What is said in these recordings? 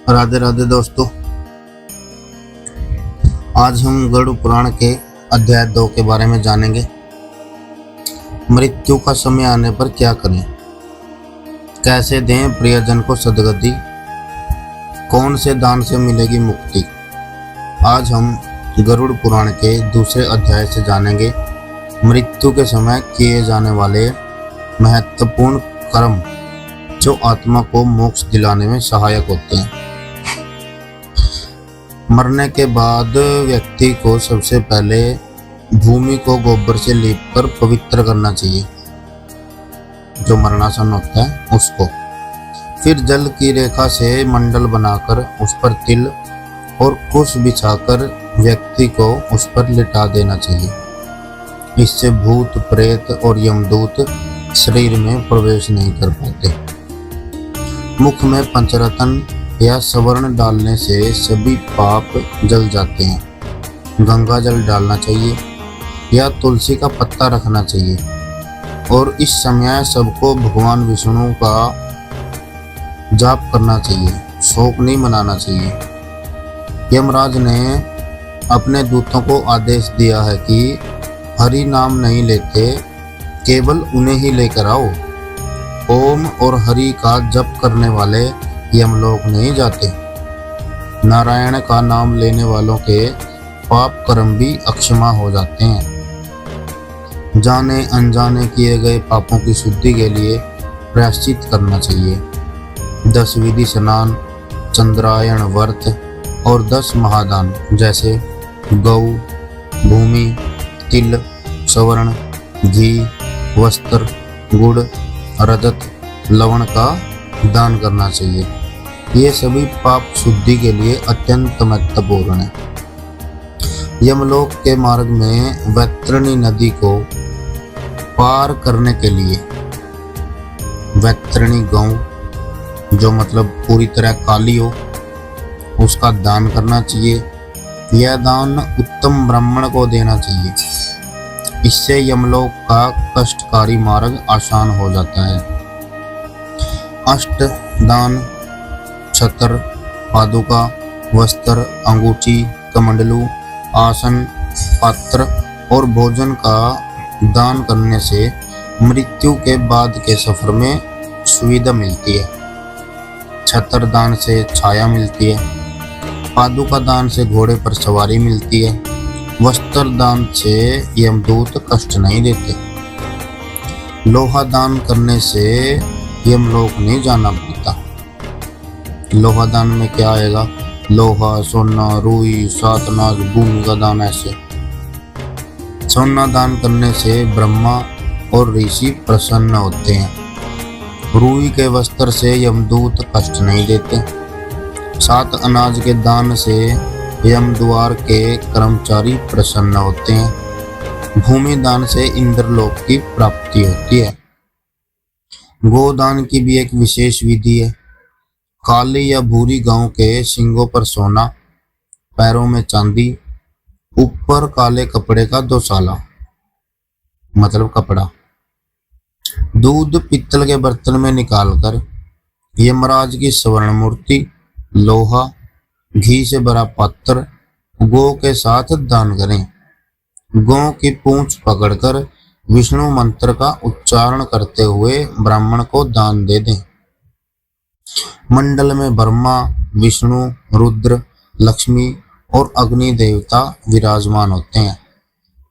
राधे राधे दोस्तों। आज हम गरुड़ पुराण के अध्याय 2 के बारे में जानेंगे। मृत्यु का समय आने पर क्या करें, कैसे दें प्रियजन को सद्गति, कौन से दान से मिलेगी मुक्ति। आज हम गरुड़ पुराण के दूसरे अध्याय से जानेंगे मृत्यु के समय किए जाने वाले महत्वपूर्ण कर्म जो आत्मा को मोक्ष दिलाने में सहायक होते हैं। मरने के बाद व्यक्ति को सबसे पहले भूमि को गोबर से लीपकर पवित्र करना चाहिए, जो मरणासन होता है उसको। फिर जल की रेखा से मंडल बनाकर उस पर तिल और कुश बिछाकर व्यक्ति को उस पर लिटा देना चाहिए। इससे भूत प्रेत और यमदूत शरीर में प्रवेश नहीं कर पाते। मुख में पंचरत्न या स्वर्ण डालने से सभी पाप जल जाते हैं। गंगा जल डालना चाहिए या तुलसी का पत्ता रखना चाहिए। और इस समय सबको भगवान विष्णु का जाप करना चाहिए, शोक नहीं मनाना चाहिए। यमराज ने अपने दूतों को आदेश दिया है कि हरि नाम नहीं लेते, केवल उन्हें ही लेकर आओ। ओम और हरि का जप करने वाले यमलोक नहीं जाते। नारायण का नाम लेने वालों के पाप कर्म भी अक्षमा हो जाते हैं। जाने अनजाने किए गए पापों की शुद्धि के लिए प्रायश्चित करना चाहिए। 10 विधि स्नान, चंद्रायण व्रत और 10 महादान जैसे गौ, भूमि, तिल, स्वर्ण, घी, वस्त्र, गुड़, रजत, लवण का दान करना चाहिए। ये सभी पाप शुद्धि के लिए अत्यंत महत्वपूर्ण है। यमलोक के मार्ग में वैतरणी नदी को पार करने के लिए वैतरणी गौ, जो मतलब पूरी तरह काली हो, उसका दान करना चाहिए। यह दान उत्तम ब्राह्मण को देना चाहिए। इससे यमलोक का कष्टकारी मार्ग आसान हो जाता है। अष्ट दान छत्र, पादुका, वस्त्र, अंगूठी, कमंडलू, आसन, पात्र और भोजन का दान करने से मृत्यु के बाद के सफर में सुविधा मिलती है। छत्र दान से छाया मिलती है। पादुका दान से घोड़े पर सवारी मिलती है। वस्त्र दान से यमदूत कष्ट नहीं देते। लोहा दान करने से यमलोक नहीं जाना पड़ता। लोहा दान में क्या आएगा? लोहा, सोना, रुई, सातनाज, भूमि का दान। ऐसे सोना दान करने से ब्रह्मा और ऋषि प्रसन्न होते हैं। रुई के वस्त्र से यमदूत कष्ट नहीं देते। 7 अनाज के दान से यमद्वार के कर्मचारी प्रसन्न होते हैं। भूमि दान से इंद्रलोक की प्राप्ति होती है। गोदान की भी एक विशेष विधि है। काली या भूरी गांव के सींगों पर सोना, पैरों में चांदी, ऊपर काले कपड़े का 2 साला मतलब कपड़ा। दूध पित्तल के बर्तन में निकालकर यमराज की स्वर्ण मूर्ति, लोहा, घी से भरा पात्र गौ के साथ दान करें। गौ की पूंछ पकड़कर विष्णु मंत्र का उच्चारण करते हुए ब्राह्मण को दान दे दें। मंडल में ब्रह्मा, विष्णु, रुद्र, लक्ष्मी और अग्नि देवता विराजमान होते हैं।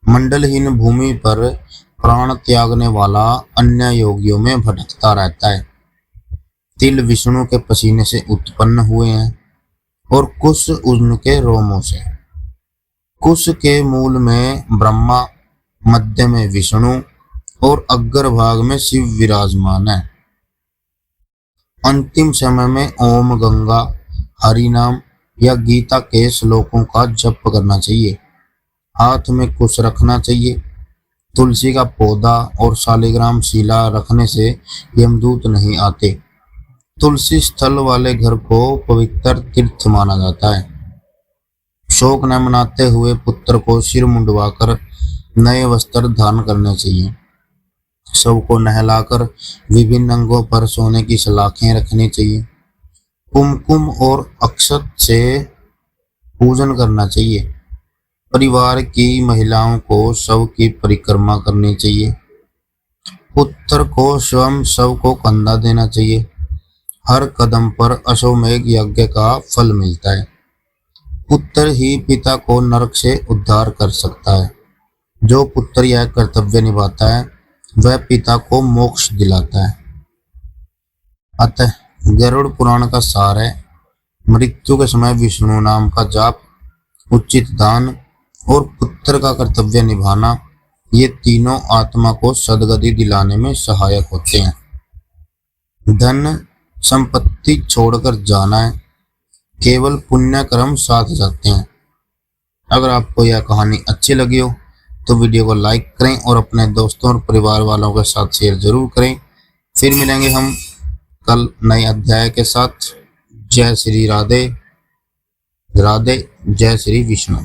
मंडलहीन भूमि पर प्राण त्यागने वाला अन्य योगियों में भटकता रहता है। तिल विष्णु के पसीने से उत्पन्न हुए हैं और कुश उनके रोमों से। कुश के मूल में ब्रह्मा, मध्य में विष्णु और अग्र भाग में शिव विराजमान है। अंतिम समय में ओम, गंगा, हरि नाम या गीता के श्लोकों का जप करना चाहिए। हाथ में कुश रखना चाहिए। तुलसी का पौधा और शालिग्राम शिला रखने से यमदूत नहीं आते। तुलसी स्थल वाले घर को पवित्र तीर्थ माना जाता है। शोक न मनाते हुए पुत्र को सिर मुंडवाकर नए वस्त्र धारण करने चाहिए। सबको नहलाकर विभिन्न अंगों पर सोने की सलाखें रखनी चाहिए। कुमकुम और अक्षत से पूजन करना चाहिए। परिवार की महिलाओं को शव की परिक्रमा करनी चाहिए। पुत्र को स्वयं शव को कंधा देना चाहिए। हर कदम पर अश्वमेध यज्ञ का फल मिलता है। पुत्र ही पिता को नरक से उद्धार कर सकता है। जो पुत्र यह कर्तव्य निभाता है वह पिता को मोक्ष दिलाता है। अतः गरुड़ पुराण का सार है, मृत्यु के समय विष्णु नाम का जाप, उचित दान और पुत्र का कर्तव्य निभाना, ये तीनों आत्मा को सद्गति दिलाने में सहायक होते हैं। धन संपत्ति छोड़कर जाना है, केवल पुण्य कर्म साथ जाते हैं। अगर आपको यह कहानी अच्छी लगी हो तो वीडियो को लाइक करें और अपने दोस्तों और परिवार वालों के साथ शेयर जरूर करें। फिर मिलेंगे हम कल नए अध्याय के साथ। जय श्री राधे राधे, जय श्री विष्णु।